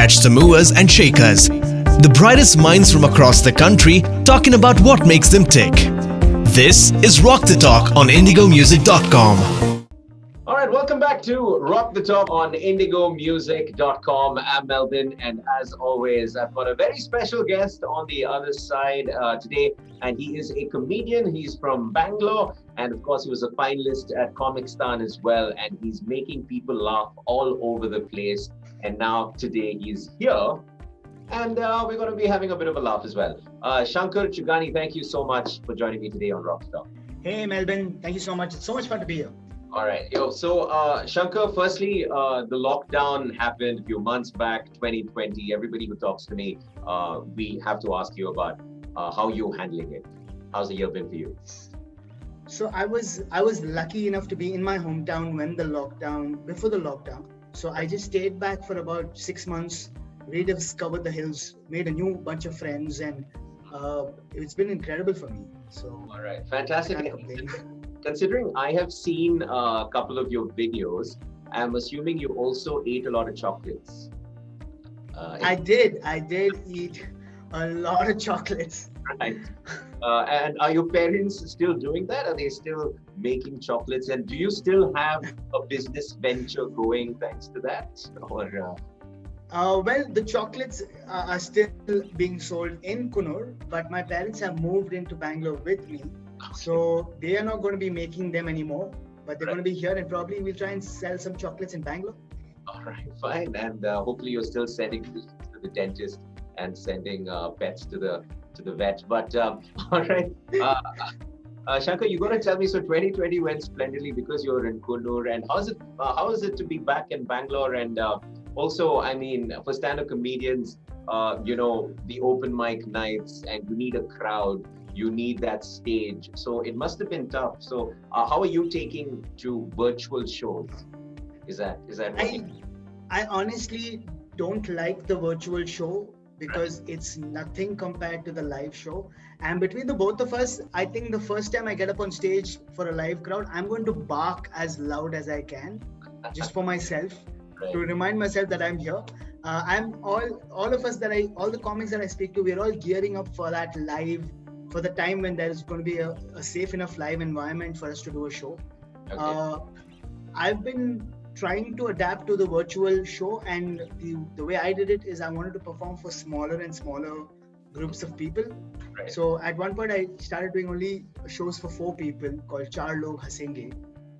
catch the movers and shakers. The brightest minds from across the country talking about what makes them tick. This is Rock the Talk on indigomusic.com. All right, welcome back to Rock the Talk on indigomusic.com. I'm Melbin, and as always, I've got a very special guest on the other side today, and he is a comedian. He's from Bangalore, and of course, he was a finalist at comicstaan as well, and he's making people laugh all over the place. And now today he's here, and we're going to be having a bit of a laugh as well. Shankar Chugani, thank you so much for joining me today on Rock the Talk. Hey, Melbin, thank you so much. It's so much fun to be here. All right. So Shankar, firstly, the lockdown happened a few months back, 2020. Everybody who talks to me, we have to ask you about how you're handling it. How's the year been for you? So I was lucky enough to be in my hometown before the lockdown. So I just stayed back for about 6 months, rediscovered the hills, made a new bunch of friends, and it's been incredible for me. So all right, fantastic. Considering I have seen a couple of your videos, I'm assuming you also ate a lot of chocolates. I did eat a lot of chocolates. Right. And are your parents still doing that? Are they still making chocolates? And do you still have a business venture going thanks to that? Or well, the chocolates are still being sold in Coonoor, but my parents have moved into Bangalore with me. So they are not going to be making them anymore, but they're going to be here, and probably we'll try and sell some chocolates in Bangalore. All right, fine. And hopefully you're still sending to the dentist and sending pets to the vet. But all right, Shankar, you're going to tell me, so 2020 went splendidly because you're in Coonoor. And how is it to be back in Bangalore? And also, I mean, for stand-up comedians, the open mic nights, and you need a crowd. You need that stage. So it must have been tough. So how are you taking to virtual shows? Is that I honestly don't like the virtual show because it's nothing compared to the live show. And between the both of us, I think the first time I get up on stage for a live crowd, I'm going to bark as loud as I can, just for myself, to remind myself that I'm here. I'm all the comics that I speak to, we're all gearing up for that live, for the time when there's going to be a safe enough live environment for us to do a show. Okay. I've been trying to adapt to the virtual show, and the way I did it is I wanted to perform for smaller and smaller groups of people. Right. So at one point I started doing only shows for 4 people called Char Log Hasenge.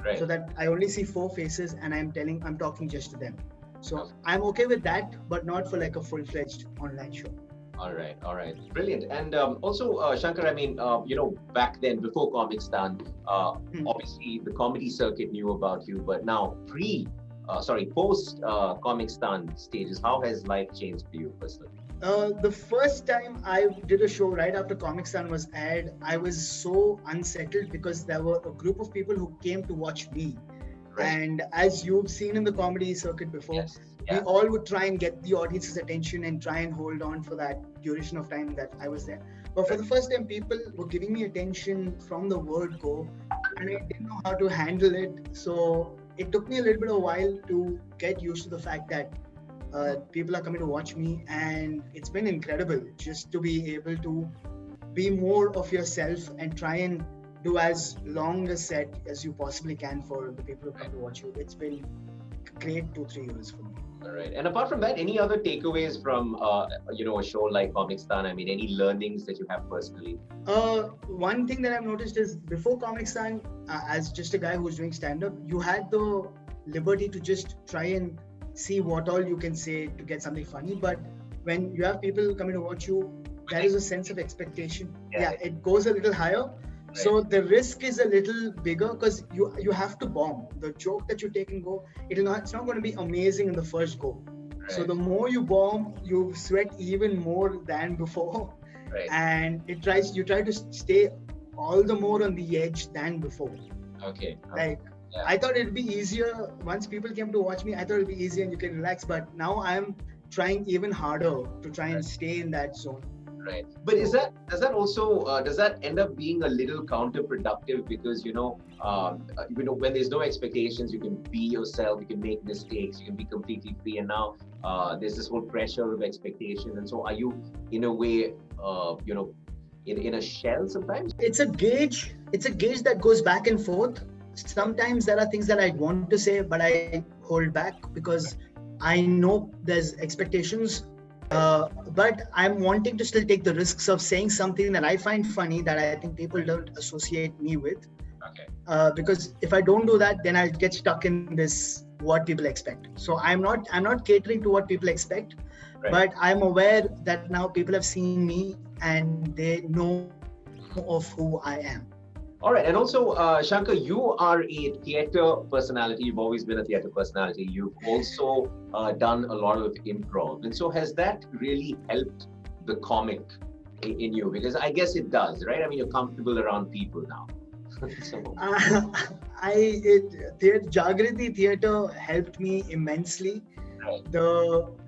Right. So that I only see 4 faces and I'm talking just to them. So I'm okay with that, but not for like a full-fledged online show. All right. Brilliant. And also, Shankar, I mean, back then, before comicstaan, obviously the comedy circuit knew about you, but now post comicstaan stages, how has life changed for you personally? The first time I did a show right after comicstaan was aired, I was so unsettled because there were a group of people who came to watch me. Right. And as you've seen in the comedy circuit before, yes. We all would try and get the audience's attention and try and hold on for that duration of time that I was there. But for the first time, people were giving me attention from the word go, and I didn't know how to handle it. So it took me a little bit of a while to get used to the fact that people are coming to watch me, and it's been incredible just to be able to be more of yourself and try and do as long a set as you possibly can for the people who come to watch you. It's been great 2-3 years for me. All right. And apart from that, any other takeaways from a show like comicstaan? I mean, any learnings that you have personally? One thing that I've noticed is before comicstaan, as just a guy who's doing stand-up, you had the liberty to just try and see what all you can say to get something funny. But when you have people coming to watch you, there is a sense of expectation. Yeah, it goes a little higher. Right. So the risk is a little bigger because you have to bomb. The joke that you take and go, it's not going to be amazing in the first go. Right. So the more you bomb, you sweat even more than before. Right. And you try to stay all the more on the edge than before. Okay. I thought it'd be easier once people came to watch me. I thought it'd be easier and you can relax. But now I'm trying even harder to try and stay in that zone. Right. But does that end up being a little counterproductive because when there's no expectations, you can be yourself, you can make mistakes, you can be completely free, and now there's this whole pressure of expectation, and so are you in a way in a shell sometimes? It's a gauge that goes back and forth. Sometimes there are things that I want to say, but I hold back because I know there's expectations. But I'm wanting to still take the risks of saying something that I find funny that I think people don't associate me with. Okay. Because if I don't do that, then I'll get stuck in this what people expect. So I'm not catering to what people expect, right. But I'm aware that now people have seen me and they know of who I am. All right. And also, Shankar, you are a theatre personality. You've always been a theatre personality. You've also done a lot of improv. And so has that really helped the comic in you? Because I guess it does, right? I mean, you're comfortable around people now. Jagrati Theatre helped me immensely. Right.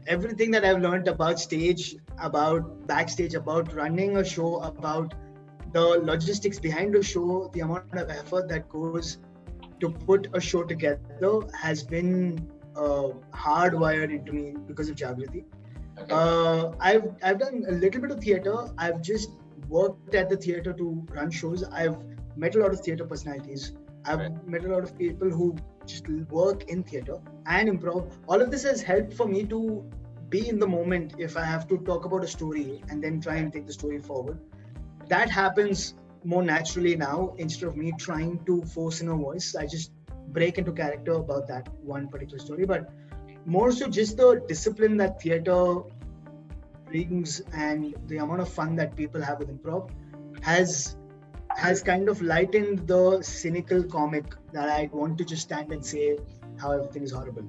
Everything that I've learned about stage, about backstage, about running a show, about the logistics behind the show, the amount of effort that goes to put a show together has been hardwired into me because of Jagrati. Okay. I've done a little bit of theatre. I've just worked at the theatre to run shows. I've met a lot of theatre personalities. I've met a lot of people who just work in theatre and improv. All of this has helped for me to be in the moment if I have to talk about a story and then try and take the story forward. That happens more naturally now instead of me trying to force in a voice. I just break into character about that one particular story, but more so just the discipline that theatre brings and the amount of fun that people have with improv has kind of lightened the cynical comic that I want to just stand and say how everything is horrible.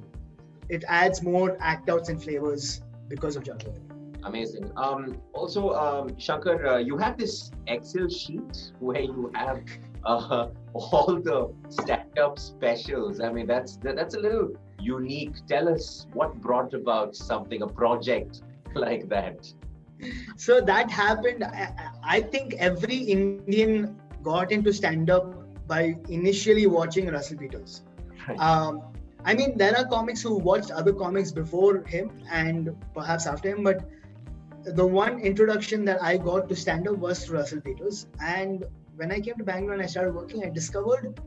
It adds more act outs and flavors because of Jagrati. Amazing. Also, Shankar, you have this Excel sheet where you have all the stand-up specials. I mean, that's a little unique. Tell us what brought about a project like that. So that happened. I think every Indian got into stand-up by initially watching Russell Peters. Right. I mean, there are comics who watched other comics before him and perhaps after him, but the one introduction that I got to stand-up was through Russell Peters. And when I came to Bangalore and I started working, I discovered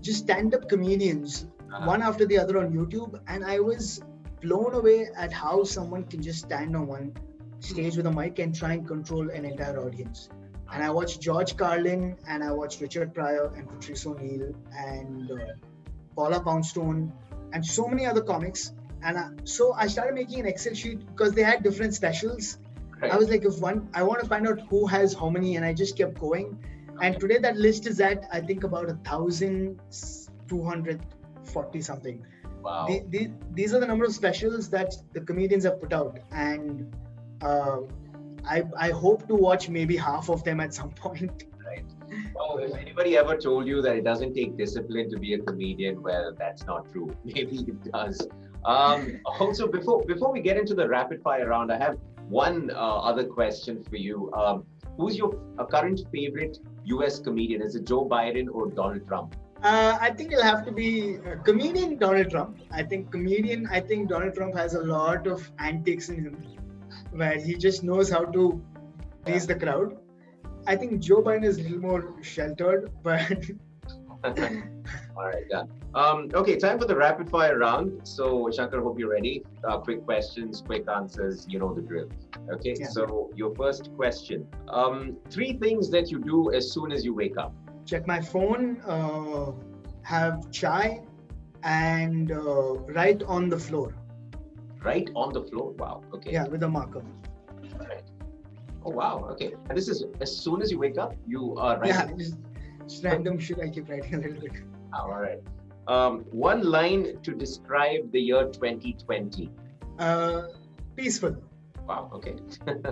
just stand-up comedians, one after the other on YouTube. And I was blown away at how someone can just stand on one stage with a mic and try and control an entire audience. And I watched George Carlin, and I watched Richard Pryor and Patrice O'Neill and Paula Poundstone and so many other comics. And so I started making an Excel sheet because they had different specials. Right. I was like, I want to find out who has how many, and I just kept going. And today that list is at, I think, about 1,240 something. Wow. These are the number of specials that the comedians have put out. And I hope to watch maybe half of them at some point. Right. Oh, if anybody ever told you that it doesn't take discipline to be a comedian, well, that's not true. Maybe it does. Also, before we get into the rapid fire round, I have one other question for you. Who's your current favorite US comedian? Is it Joe Biden or Donald Trump? I think it'll have to be comedian Donald Trump. I think Donald Trump has a lot of antics in him where he just knows how to please the crowd. I think Joe Biden is a little more sheltered, but... All right, done. Okay, time for the rapid fire round. So, Shankar, hope you're ready. Quick questions, quick answers, you know the drill. Okay, yeah. So your first question. 3 things that you do as soon as you wake up. Check my phone, have chai, and write on the floor. Write on the floor? Wow, okay. Yeah, with a marker. All right. Oh, wow, okay. And this is as soon as you wake up, you are writing? Yeah, just random shit I keep writing a little bit. All right. One line to describe the year 2020. Peaceful. Wow, okay.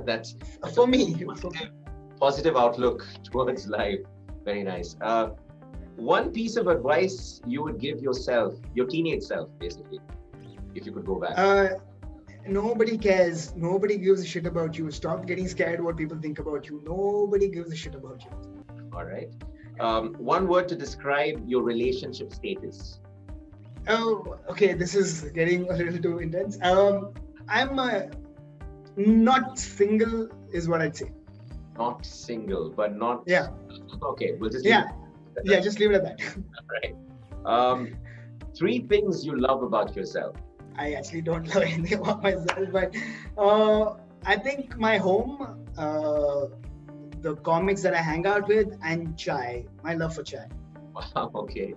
That's for me. Positive outlook towards life. Very nice. One piece of advice you would give yourself, your teenage self, basically, if you could go back. Nobody cares. Nobody gives a shit about you. Stop getting scared what people think about you. Nobody gives a shit about you. All right. One word to describe your relationship status. Oh, okay. This is getting a little too intense. I'm not single, is what I'd say. Not single, but not. Yeah. Okay, we'll just. Yeah. Yeah, just leave it at that. All right. Three things you love about yourself. I actually don't love anything about myself, but I think my home, the comics that I hang out with, and chai. My love for chai. Wow. Okay.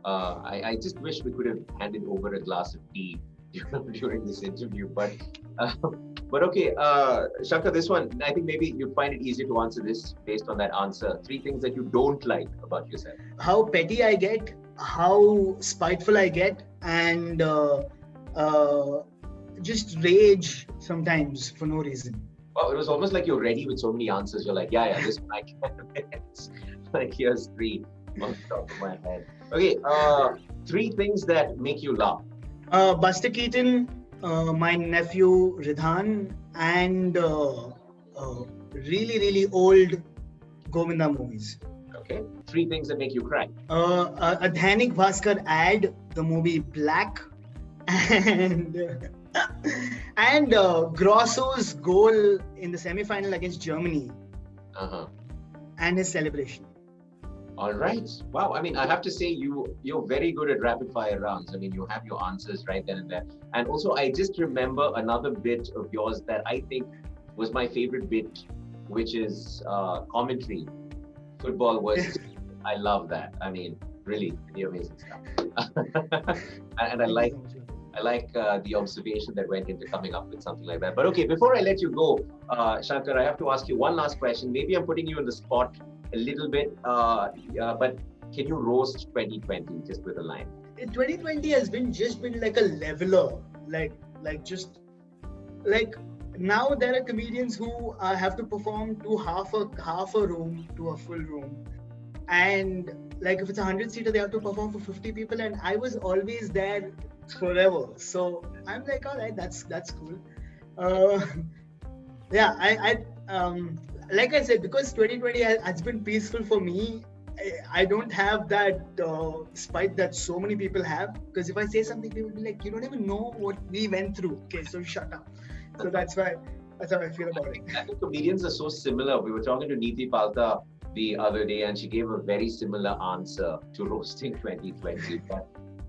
I just wish we could have handed over a glass of tea during this interview, but okay. Shankar, this one, I think maybe you'd find it easier to answer this based on that answer. Three things that you don't like about yourself. How petty I get, how spiteful I get, and just rage sometimes for no reason. Wow, it was almost like you're ready with so many answers. You're like, yeah, this one I can. Like, here's three on the top of my head. Okay, three things that make you laugh. Buster Keaton, my nephew Ridhan, and really old Govinda movies. Okay, three things that make you cry. A Dhanik Bhaskar ad, the movie Black, and Grosso's goal in the semi-final against Germany, and his celebration. All right. Wow. I mean, I have to say you're very good at rapid fire rounds. I mean, you have your answers right then and there. And also, I just remember another bit of yours that I think was my favorite bit, which is commentary. Football was. I love that. I mean, really amazing stuff. And I like the observation that went into coming up with something like that. But okay, before I let you go, Shankar, I have to ask you one last question. Maybe I'm putting you on the spot a little bit, but can you roast 2020 just with a line? 2020 has just been like a leveler, like now there are comedians who have to perform to half a room to a full room, and like if it's 100-seater, they have to perform for 50 people, and I was always there forever. So I'm like, all right, that's cool. Yeah, I like I said, because 2020 has been peaceful for me, I don't have that spite that so many people have. Because if I say something, people will be like, you don't even know what we went through. Okay, so shut up. So that's how I feel about it. I think comedians are so similar. We were talking to Neeti Palta the other day, and she gave a very similar answer to roasting 2020.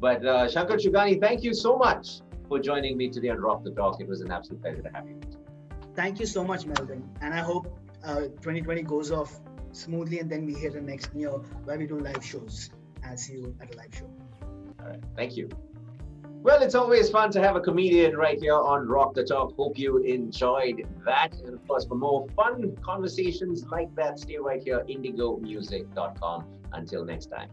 But Shankar Chugani, thank you so much for joining me today on Rock the Talk. It was an absolute pleasure to have you. Thank you so much, Melvin. And I hope 2020 goes off smoothly, and then we hit the next year where we do live shows. I'll see you at a live show. All right. Thank you. Well, it's always fun to have a comedian right here on Rock the Talk. Hope you enjoyed that. And of course, for more fun conversations like that, stay right here, indigomusic.com. Until next time.